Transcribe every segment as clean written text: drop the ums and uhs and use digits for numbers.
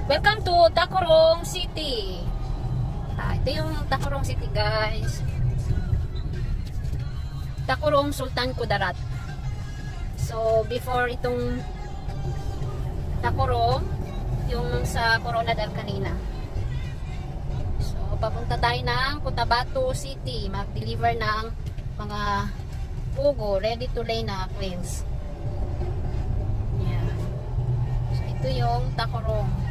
Welcome to Tacurong City. Ito yung Tacurong City, guys. Tacurong Sultan Kudarat. So, before itong Tacurong, yung sa Coronadal kanina. So, papunta tayo ng Cotabato City. Mag-deliver ng mga pugo, ready to lay na quails. Yeah. So, ito yung Tacurong.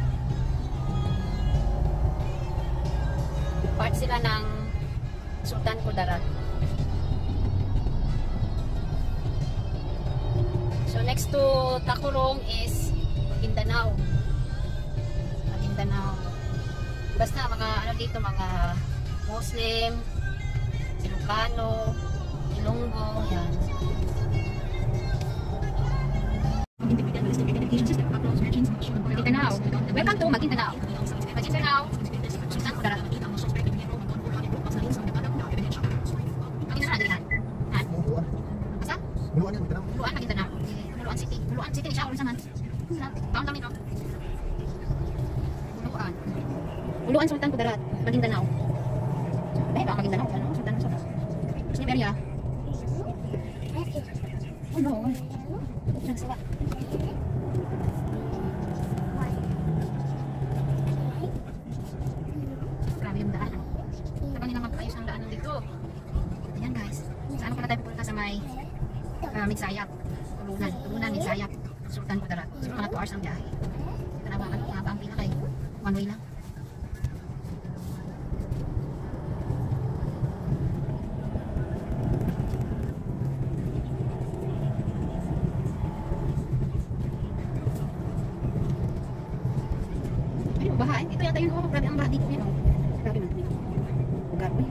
Part sila ng Sultan Kudarat. So next to Tacurong is Maguindanao. Maguindanao. Basta mga ano dito, mga Muslim, Ilocano, Ilonggo, yan. Maguindanao. Welcome to Maguindanao. Maguindanao. Sultan Kudarat. Buluan Maguindanao. Buluan City. Buluan City siya ulit naman. Taon kami no. Buluan. Buluan Sultan Kudarat, Maguindanao. Eh, baka Maguindanao ano? Sultan sa. Muslim area. Oh no. Nagsawa. Grabe yung daan. Sa kanila magkaayos ang daanan dito. Ayan guys. Saan pala tayo pupunta sa may Midsayap, Tulunan, Midsayap, Sultan Kudarat. So, mga 2 hours ang biyahe. Ito na ba ang pila kay one way lang. Ay, bahay. Ito yata yun. Grabe ang bahay dito. Grabe man. Grabe.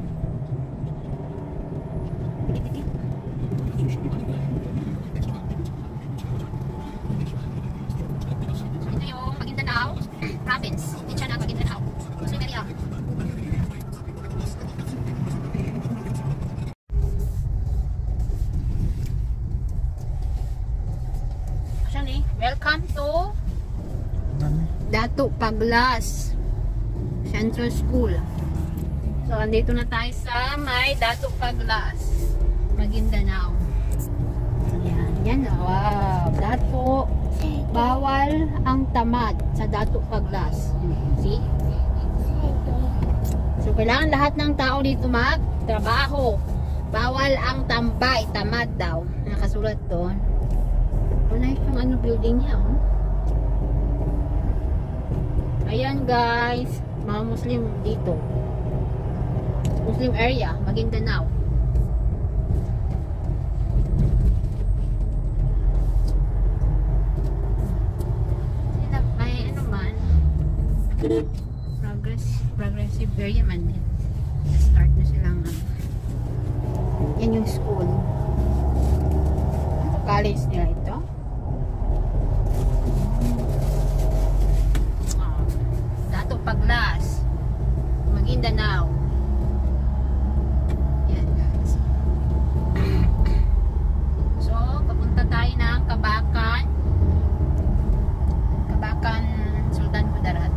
Province, hindi siya na Maguindanao. Muslim area. Ayan eh. Welcome to Dato Paglas Central School. So, andito na tayo sa may Dato Paglas, Maguindanao. Ayan. Yan. Wow. Dato. Bawal ang tamad sa Dato Paglas. See? So, kailangan lahat ng tao dito magtrabaho. Bawal ang tambay. Tamad daw. Nakasulat doon. Wala yung ano building niya. Oh. Ayan guys. Mga Muslim dito. Muslim area. Maguindanao. Progressive area man din. Start na silang yan yung school. Ito college nila ito. Dato Paglas, Maguindanao. Yan guys. So, papunta tayo ng Kabakan Sultan Kudarat.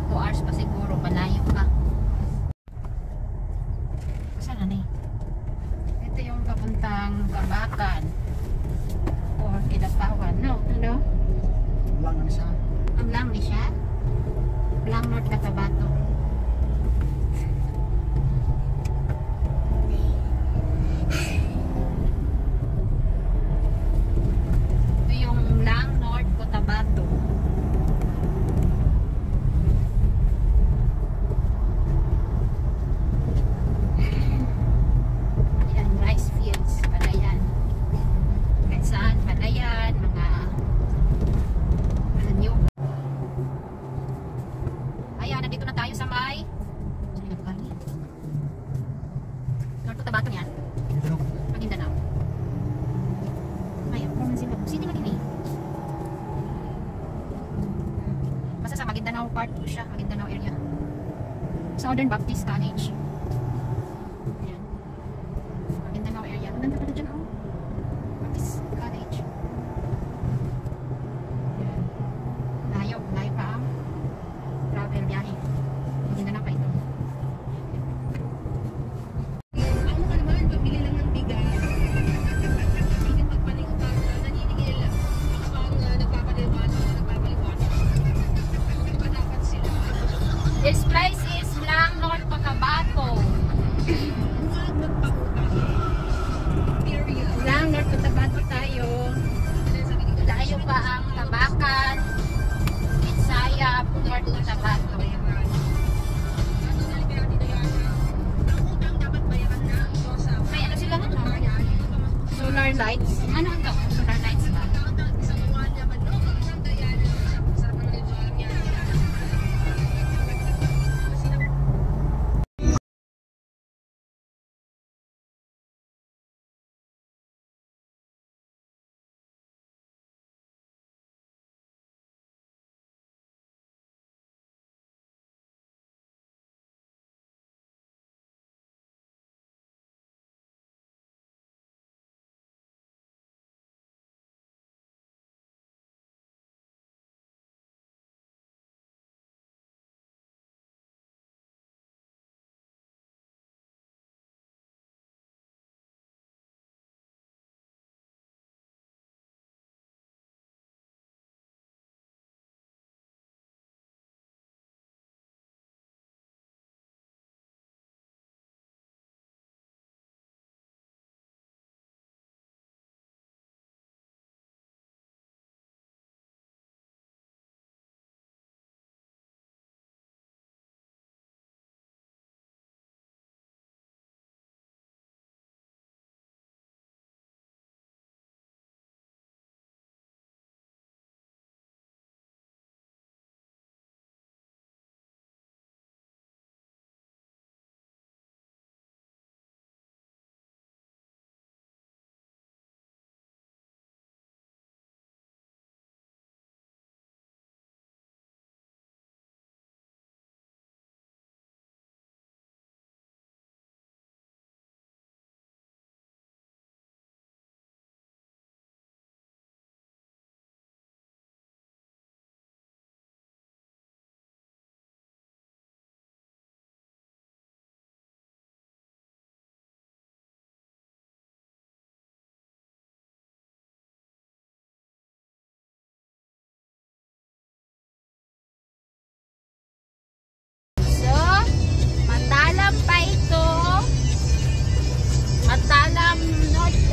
2 hours pa siguro, malayo pa. Saan na eh? Ito yung papuntang Kabakan or Kidapawan, no? Ano? Lang ni siya. Ang lang ni siya? Lang North Cotabato. Ito yung Lang North Cotabato. Cotabato niyan? Maguindanao. Ayun, City Magini. Basta sa Maguindanao part po siya, Maguindanao area. Southern Baptist College. Ayan. Maguindanao area. Ang ganda pala dyan, oh. Baptist College. Layo pa ang Northern Lights. Ano ito? Northern Lights ba?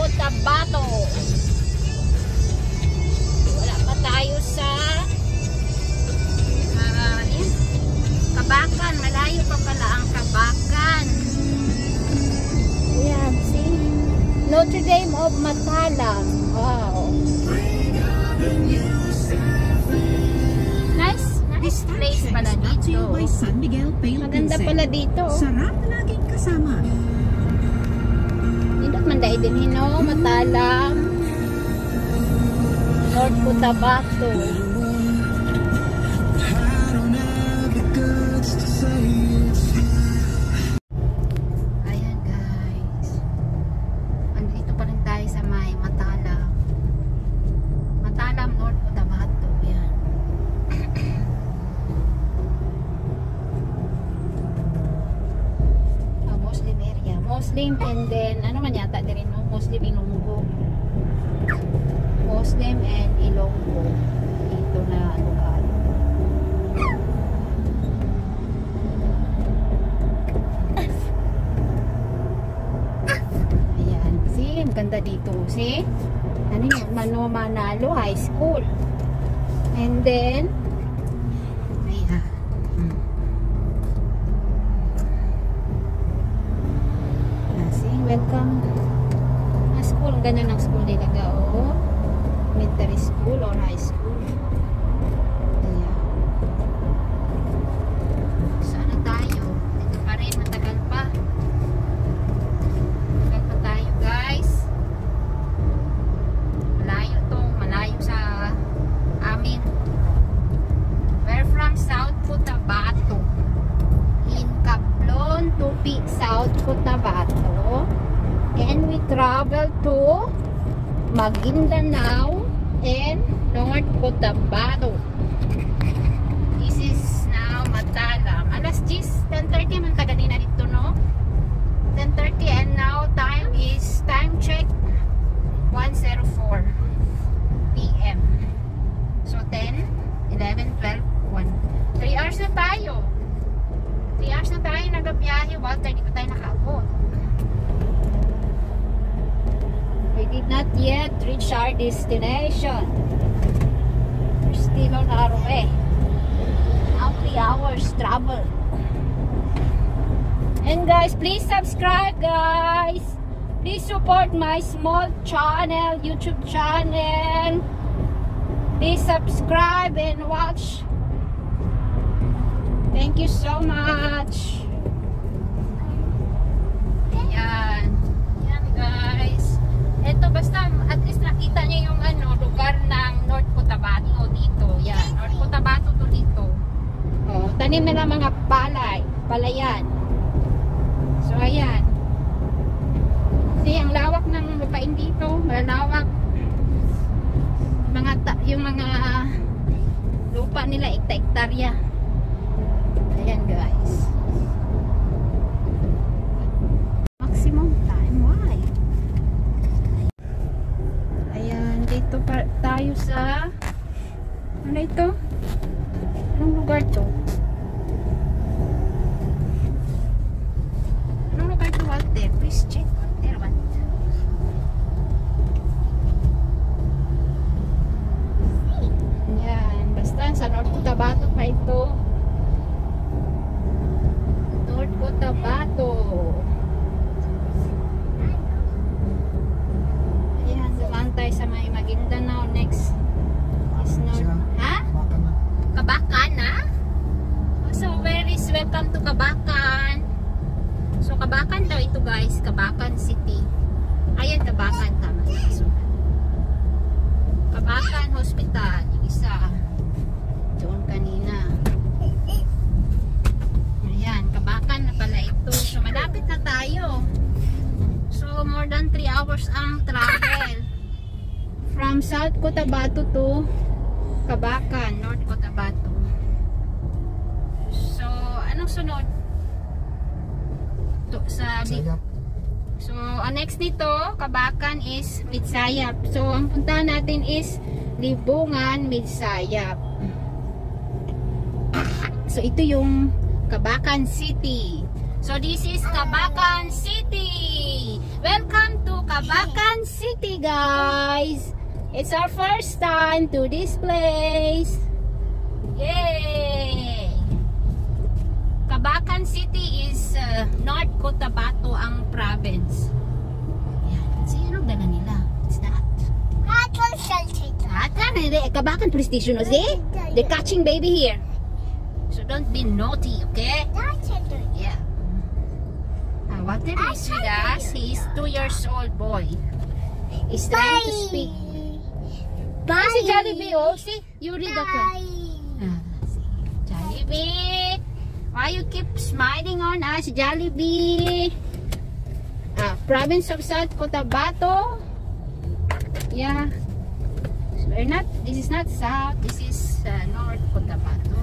Cotabato. Wala pa tayo sa yan. Kabakan. Malayo pa pala ang Kabakan. Ayan, see? Notre Dame of Matalam. Wow. Nice. Nice place pala dito. Maganda pala dito. Sarap laging kasama. Manday din hino, Matalam, North Cotabato. Ayan guys, andito pa rin tayo sa may Matalam, North Cotabato. Yan. Muslim area, Muslim, and then ano man yata din no? Muslim Ilonggo, Muslim and Ilonggo dito na lugar. Ayan, see, ang ganda dito, see, ano yun, Manalo High School, and then ayan. Welcome na school. Ganyan ang school nila o elementary school or high school. Ayan. Sana tayo. Dito pa rin. Matagal pa. Matagal pa tayo guys. Malayo to. Malayo sa amin. We're from South Cotabato. In Cablon, Tupi, South Cotabato. And we travel to Maguindanao and North Cotabato. This is now Matalam. Alas 10:30 man ta ganina dito no? 10:30 and now time check 1:04 PM. So 10, 11, 12, 1. 3 hours na tayo. 3 hours na tayo nagabiyahe. Walter, di pa tayo nakaabot. We did not yet reach our destination. We're still on our way. Now 3 hours travel. And guys, please subscribe guys. Please support my small channel, YouTube channel. Please subscribe and watch. Thank you so much. Yan. Yan guys. Ito basta at least nakita niyo yung lugar ng North Cotabato dito. Yan. North Cotabato to dito. Oh, tanim na mga palayan. So ayan. Kasi ang lawak ng lupain dito, malawak. Yung mga lupa nila hektarya. Ayan guys. Maximum time, why? Ayan, dito tayo sa ano ito? Anong lugar to? Anong lugar to, Walter? Please check. Walter, what? Yan. Basta sa North Cotabato pa ito. North Cotabato. Ayan. Dumaan tayo sa may Maguindanao. Next is North. Ha? Baka na. Kabakan, ha? So, where is welcome to Kabakan? So, Kabakan daw ito guys. Kabakan City. Ayan, Kabakan. Tama. So, Kabakan Hospital. Yung isa. Doon kanina. Ayan, Kabakan na pala ito. So, malapit na tayo. So, more than 3 hours ang travel. From South Cotabato to Kabakan, North Cotabato. So, anong sunod? Sayap. So, ang next nito, Kabakan is Midsayap. So, ang punta natin is Libungan, Midsayap. So, ito yung Kabakan City. So, this is Kabakan City. Welcome to Kabakan City, guys. It's our first time to this place. Yay! Kabakan City is North Cotabato ang province. Yan. Kasi anong dala nila? What's that? Kabakan police station, see? They're catching baby here. So don't be naughty, okay? Yeah. Walter is with us. He is 2 years old boy. He's trying to speak. Bye. Si Jollibee, oh. See? You read the card. Jollibee. Why you keep smiling on us, Jollibee? Province of South Cotabato. Yeah. So we're not, this is not South, this is North Cotabato.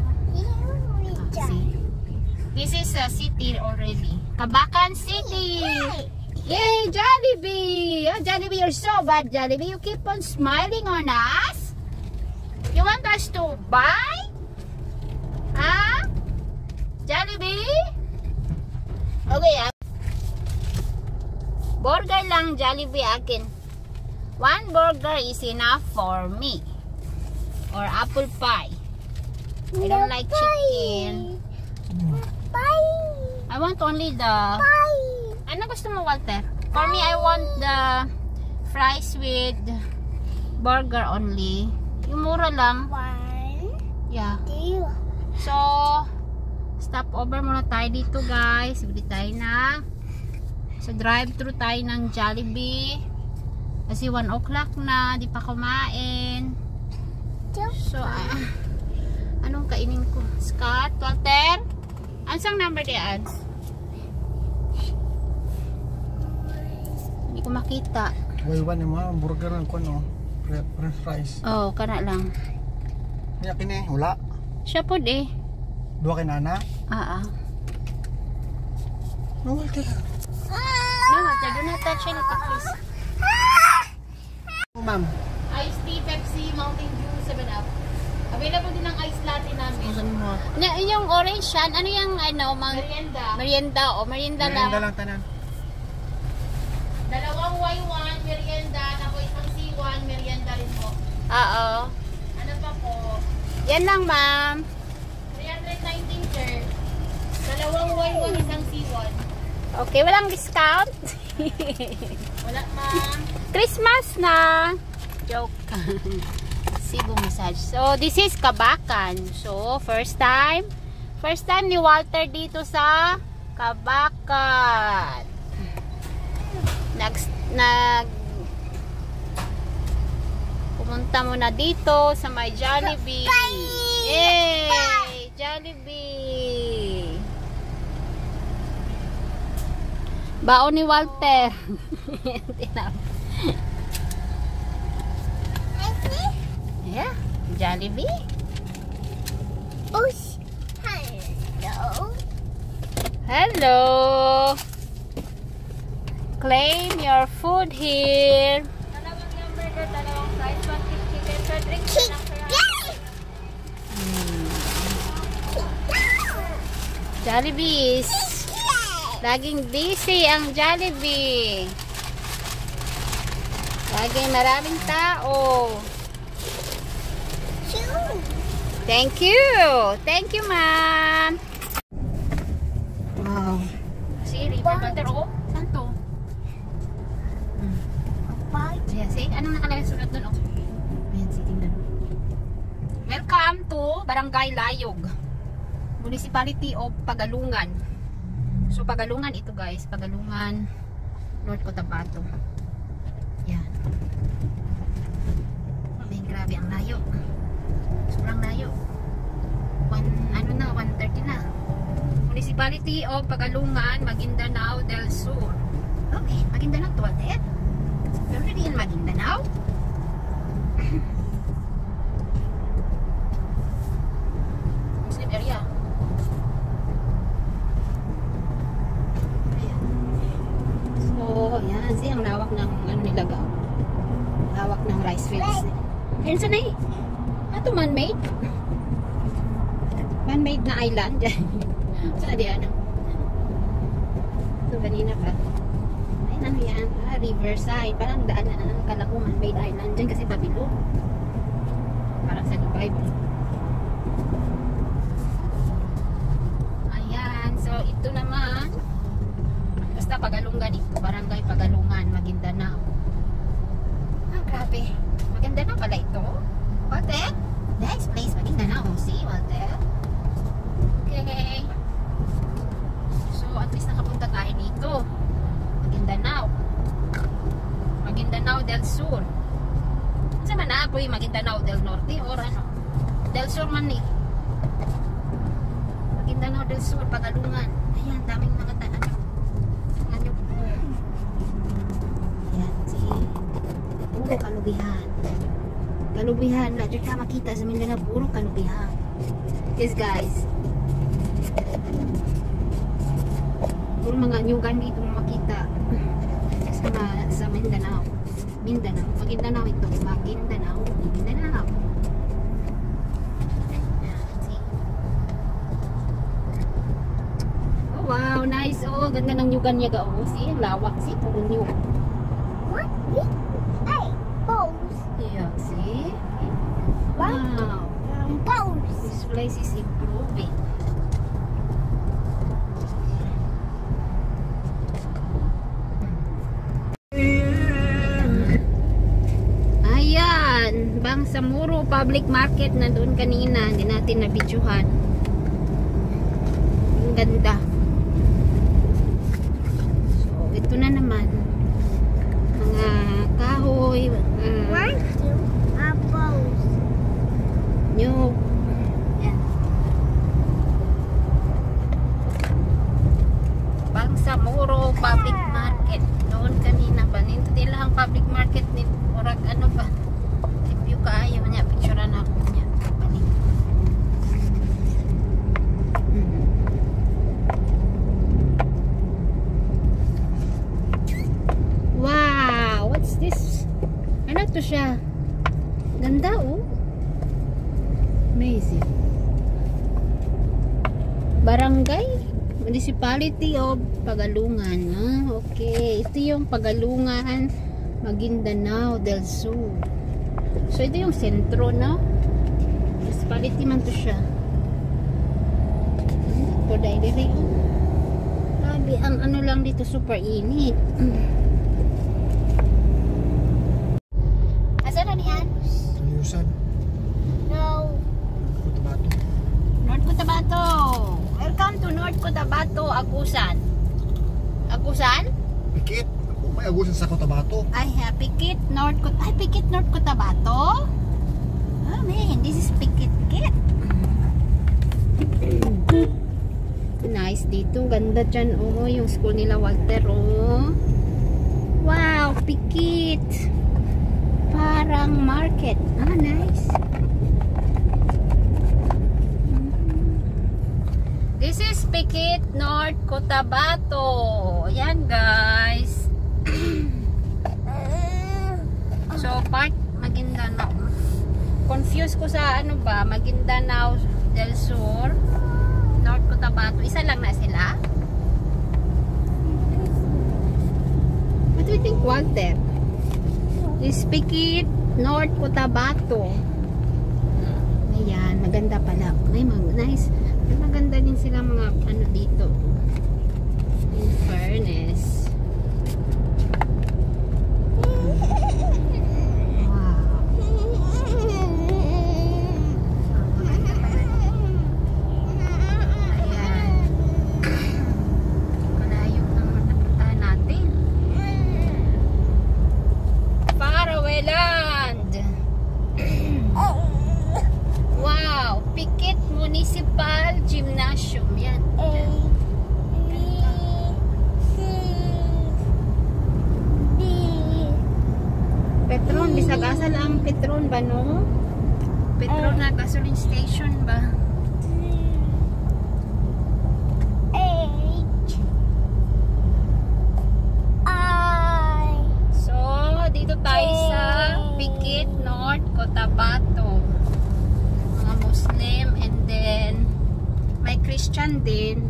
See? This is a city already. Kabakan City. Yay, Jollibee! Oh, Jollibee, you're so bad, Jollibee. You keep on smiling on us? You want us to buy? Huh? Jollibee? Okay, burger lang, Jollibee akin. 1 burger is enough for me. Or apple pie. I don't like chicken. I want only the... Ano gusto mo, Walter? For me, I want the fries with burger only. Yung mura lang. Yeah. So, stop over muna tayo dito, guys. Bili tayo na. So, drive-thru tayo ng Jollibee. Kasi 1 o'clock na. Di pa kumain. So, anong kainin ko? Scott, Walter? Ansang number diyan? Hindi ko makita. Waiwan yung mga burger ng kuno. French fries. Oh, kana lang. Yakin eh, wala. Siya po eh. 2 kinana. No, Walter. No, Walter, do not touch any cookies. Oh, ma'am. Iced tea, Pepsi, Mountain Dew, 7-Up. Available din ang iced latte namin. Yung orange yan, ano yung Merienda. merienda o merienda lang. Merienda lang tanan. 2 Y1, merienda, tapos isang C1, merienda rin po. Oo. Ano pa po? Yan lang, ma'am. 319 sir. 2 Y1, isang C1. Okay, walang discount. Wala, ma'am. Christmas na. Joke. Cebu massage. So, this is Kabakan. So, first time ni Walter dito sa Kabakan. Pumunta muna dito sa may Jollibee. Yay! Jollibee. Baon ni Walter. Yeah, Jollibee. Oosh. Hello. Hello. Claim your food here. Dalawang hamburger, dalawang fries, 1 chicken, per drink na lang kaya. Jollibees. Laging busy ang Jollibee. Laging maraming tao. Thank you. Thank you, ma'am. Wow. Si River Butter, oh. Saan to? Yeah, see? Anong nakalagay sulat doon? Oh. Ayan, see, tingnan. Welcome to Barangay Layog, Municipality of Pagalungan. So, Pagalungan ito, guys. Pagalungan, North Cotabato. Yan. May grabe ang layo. Sobrang layo. 1:30 na. Municipality of Pagalungan, Maguindanao del Sur. Okay, Maguindanao to, ate. We're already in Maguindanao. Muslim area. Ayan. So, yan. Siya ang lawak ng ano nilagaw. Lawak ng rice fields. Ayun, saan na eh? Ito man-made. Man-made na island. Saan di ano? So, kanina pa. Ayun, ano yan? Riverside. Parang daan na ang kala ko man-made island. Diyan kasi Babylon. Parang sa Dubai. Ayan. So, ito naman. Basta Pagalungan ito. Barangay Pagalungan, Maguindanao. Ah, grabe. Maguindanao pala ito. Walter? Nice place, Maguindanao. See, Walter? Okay. So, at least nakapunta tayo dito. Maguindanao. Maguindanao del Sur. Kasi man na po yung Maguindanao del Norte or ano? Del Sur man eh. Maguindanao del Sur, Pagalungan. Ayan, daming mga ano. Ano? Ayan, see? Puro kalubihan. Kalubihan. Lahat ka makita sa Mindanao, puro kalubihan. Yes, guys. Puro mga nyugan dito makita sa Mindanao. Mindanao. Maguindanao ito. Maguindanao. Mindanao. See? Oh, wow. Nice. Oh, ganda ng nyugan niya. Oh, see? Ang lawak. See? Puro nyug. What? Hey, bones. Yeah, see? Wow. Bones. This place is improving. Ayan, Bangsamoro Public Market na doon kanina, hindi natin nabidyohan. Ang ganda. So, ito na naman. Mga kahoy, One, two, bones. nyug. Yan. Bangsamoro Public Market. Doon kanina ba? Nito nila ang public market ni Orag ano ba? Review kaayo niya. Picturean ako niya. Balik. Wow! What's this? Ano to siya? Ganda oh. Amazing. Barangay Municipality of Pagalungan. Ah, okay. Ito yung Pagalungan, Maguindanao del Sur. So, ito yung sentro, no? Municipality man to siya. Ito dahil dili. Grabe, ang ano lang dito, super init. Asa na niyan? Kaliusan. No. Cotabato. North Cotabato. Welcome to North Cotabato, Agusan. Agusan? Pikit. Kung may agusan sa Cotabato. Ay, Pikit, North Cotabato? Oh man, this is Pikit. Nice dito. Ganda dyan. Oh, yung school nila Walter. Oh. Wow, Pikit. Parang market. Ah, nice. This is Pikit, North Cotabato. Yan, guys. So, part Maguindanao. Confused ko sa ano ba, Maguindanao del Sur, North Cotabato. Isa lang na sila. What do you think, Walter? This Pikit, North Cotabato. Ayan, maganda pala. May nice. Maganda din sila mga ano dito. In fairness. Petron, bisag asa lang Petron ba no? Petron na gasoline station ba? So, dito tayo sa Pikit, North Cotabato. Mga Muslim and then may Christian din.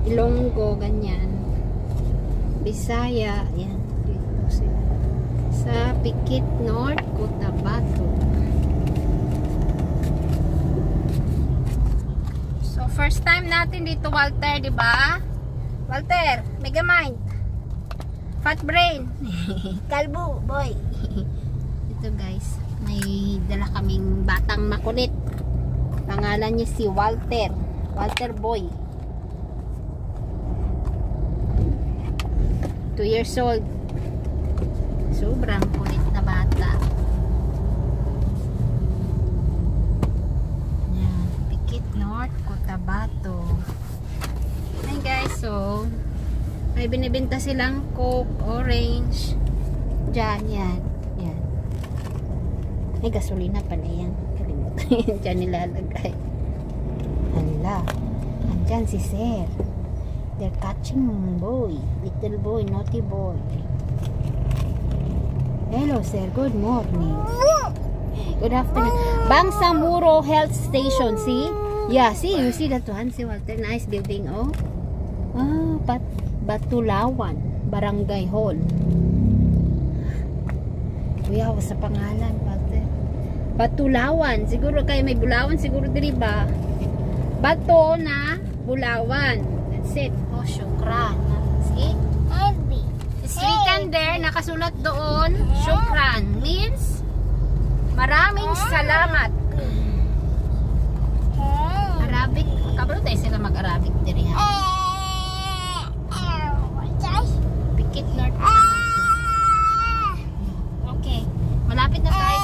Ilonggo, ganyan. Bisaya, yan. Dito sila. Sa Pikit, North Cotabato. So, first time natin dito, Walter, di ba? Walter, mega mind. Fat brain. Kalbo, boy. Ito guys, may dala kaming batang makulit. Pangalan niya si Walter. Walter boy. 2 years old. Sobrang kulit na bata. Yan, Pikit, North Cotabato. Hi guys, so may binibenta silang Coke, Orange. Diyan, yan. Yan. Ay, gasolina pala yan. Kalimutan. Diyan nilalagay. Hala. Andyan si Sir. They're catching boy. Little boy, naughty boy. Hello, Sir. Good morning. Good afternoon. Bangsamoro Health Station. See? Yeah, see? You see that one? See, Walter? Nice building, oh. Ah, Batulawan. Barangay Hall. Kuya, sa pangalan, Walter. Batulawan. Siguro kayo may Bulawan. Siguro diri ba? Bato na Bulawan. That's it. Oh, syukran. See? It's written there, nakasulat doon, syukran. Means, maraming salamat. Arabic. Kabalo tayo sila mag-Arabic diri ha? Pikit North. Okay. Malapit na tayo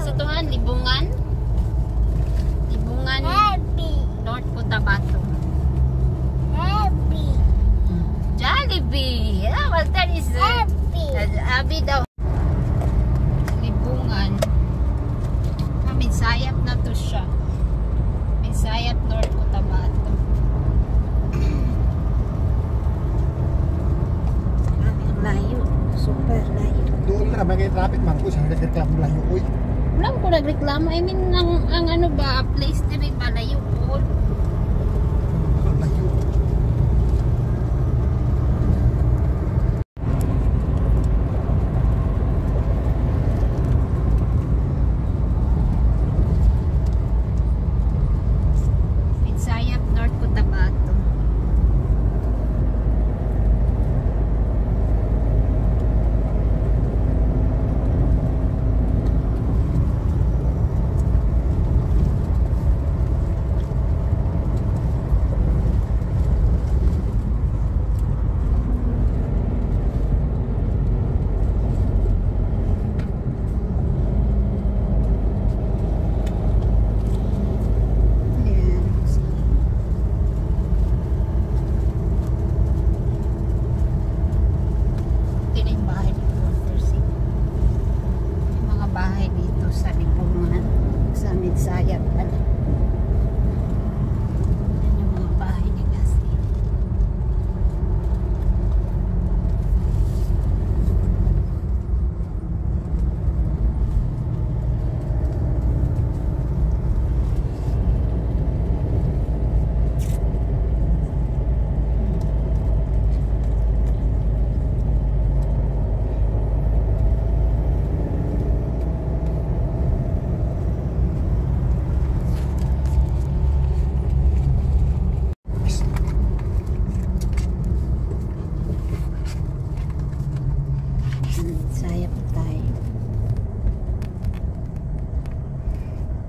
sa tuhan, Libungan. Libungan, North Cotabato. Jollibee. Yeah, Walter is Abby daw. Libungan. Minsayap na to siya. Minsayap, North Cotabato. Ang layo. Super layo. Doon na may traffic man ko sa nagreklamo layo oy. Wala ko nagreklamo. I mean, ang ano ba, place din ba, layo po. Layo. Minsayap, North Cotabato.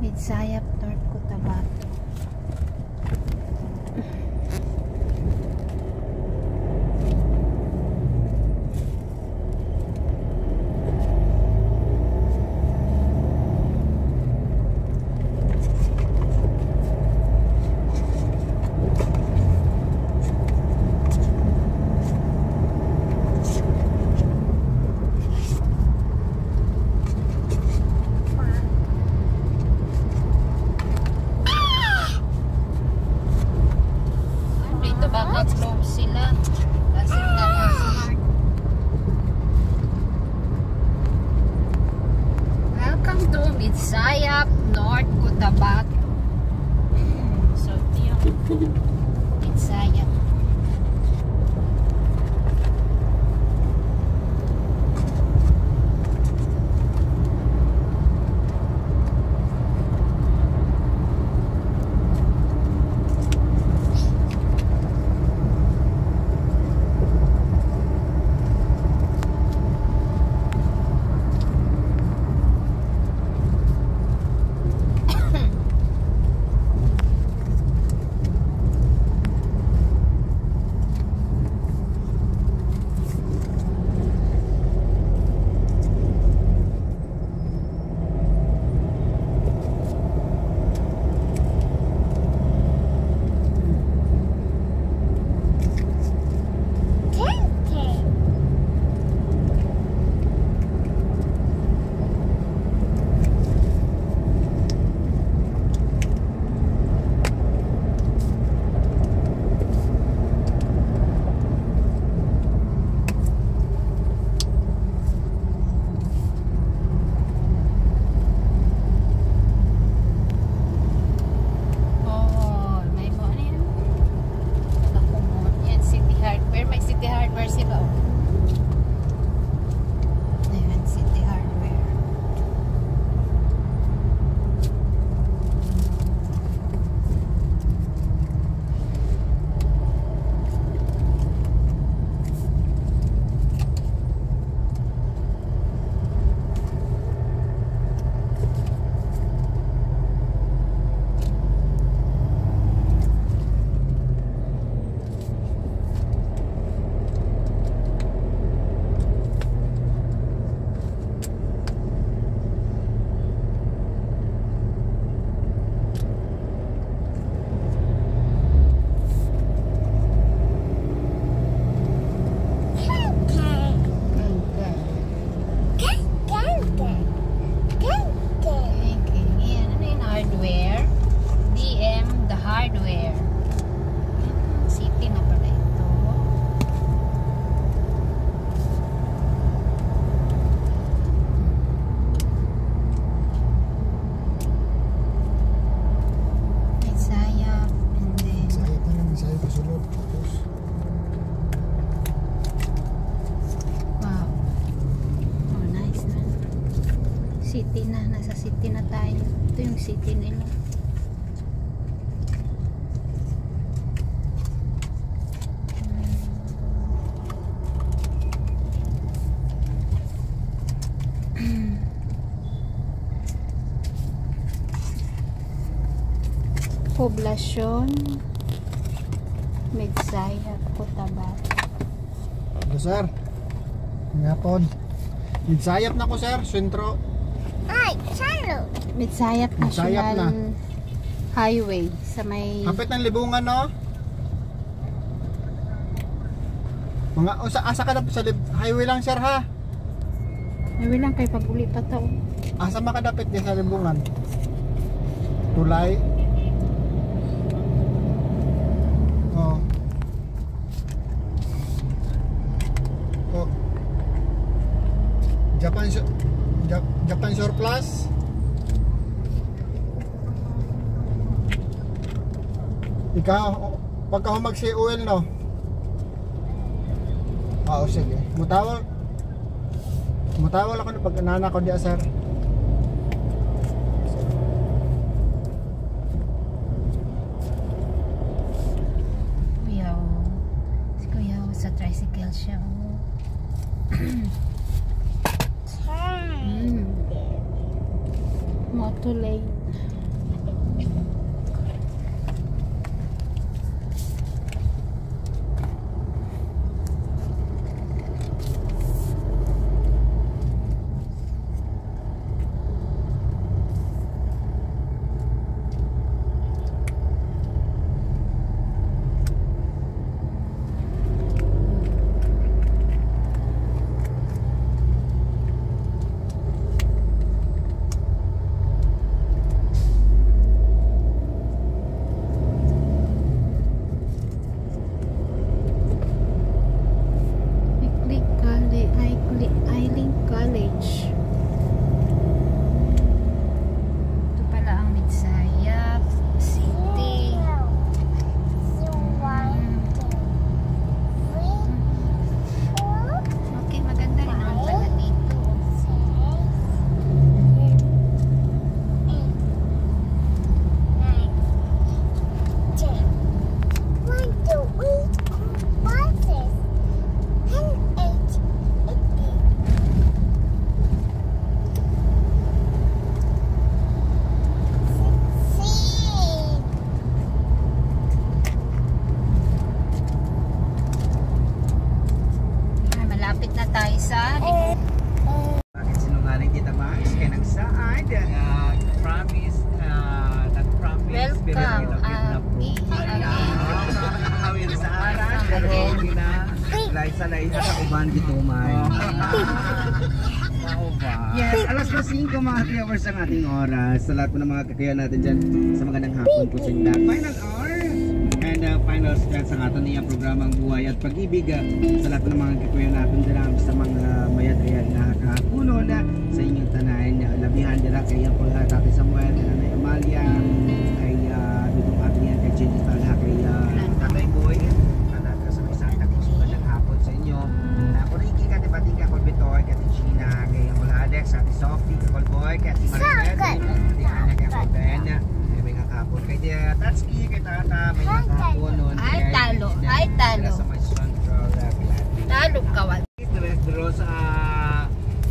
Midsayap, North Cotabato. Dito baka close sila kasi smart. Welcome to Midsayap, North Cotabato. So ito yung Midsayap. City na, nasa city na tayo. Ito yung city nila. Poblasyon Midsayap, Cotabato. Hello sir. Ngapon. Midsayap na ko sir, sentro. Ay, salo. Midsayap Midsayap National na. Highway sa may Kapit ng libungan no. Mga asa ka na sa highway lang sir ha. highway lang kay pag-uli pa to. Asa makadapit niya sa libungan. Tulay. Oh. Oh. Japan Surplus. Ikaw pagka humag si oil no. Oo sige. Mutawal ako na pag nana ko diya sir. Si Kuya sa tricycle siya. Auto lane. Eileen College. Ito pala ang Midsayap City. Okay, maganda rin naman pala dito. Malapit na tayo sa Bakit sinungaling kita Max? Kaya nagsaad promise welcome awin sa aran pero gina lay sa uban dito man. Yes, alas 5 mga 3 hours ang ating oras. Sa lahat po ng mga kakayan natin dyan sa magandang hapon po sa inyo. Final hour and final stretch sa ating niyang programang Buhay at Pag-ibig sa lahat po ng mga kakayan natin dyan sa mga mayat-ayat na kapuno na sa inyong tanayan. Labihan dyan kay Tatay Samuel, kay Nanay Amalia, kay Dudong Adrian, kay Jenny Talha, kay Tatay Boy. Talaga sa isang magandang hapon sa inyo. Ako Ricky, kati Bating, kati Bitoy, kati Gina, kay Alex, kati Sophie, kati Boy, kati Maribel, kati Ana, kati Ben, kay may kapon, kay Tatski, kay Tata, may kapon nun. Ay, talo. Ay, talo. Sa may Central Talo kawal. Pero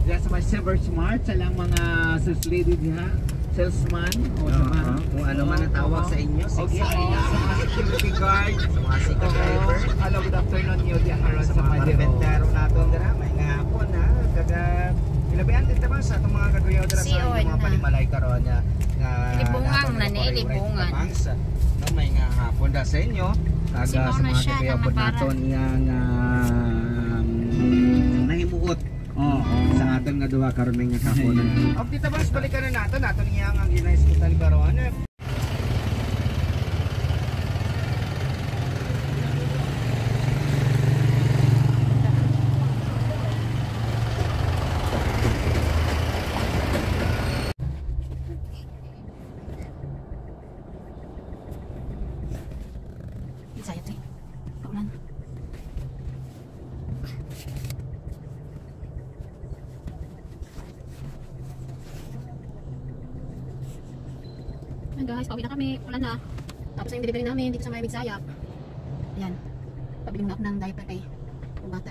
diyan sa may Silver Smart, sa lang mga sales lady diha, salesman, o sa mga kung ano man ang tawag sa inyo. Sige, sa mga security guard, sa mga secret driver. Hello, good afternoon niyo diyan karon sa mga bentero naton dira, may nga hapon ha. Kaga ilabihan din taman sa itong mga kagayaw dira sa mga palimalay karon nga Libungang na ni, libungan. No, may nga hapon da sa inyo. Kaga sa mga kagayaw po naton nga nahimuot. Sa aton nga duha karon may nga kaponan. Og dito bas balikan na naton iya ang ginaispital karon. Midsayap eh. Paulan. Ayan guys, pauwi na kami. Ulan na. Tapos na yung delivery namin dito sa may Midsayap. Ayan. Pabili muna ako ng diaper kay yung bata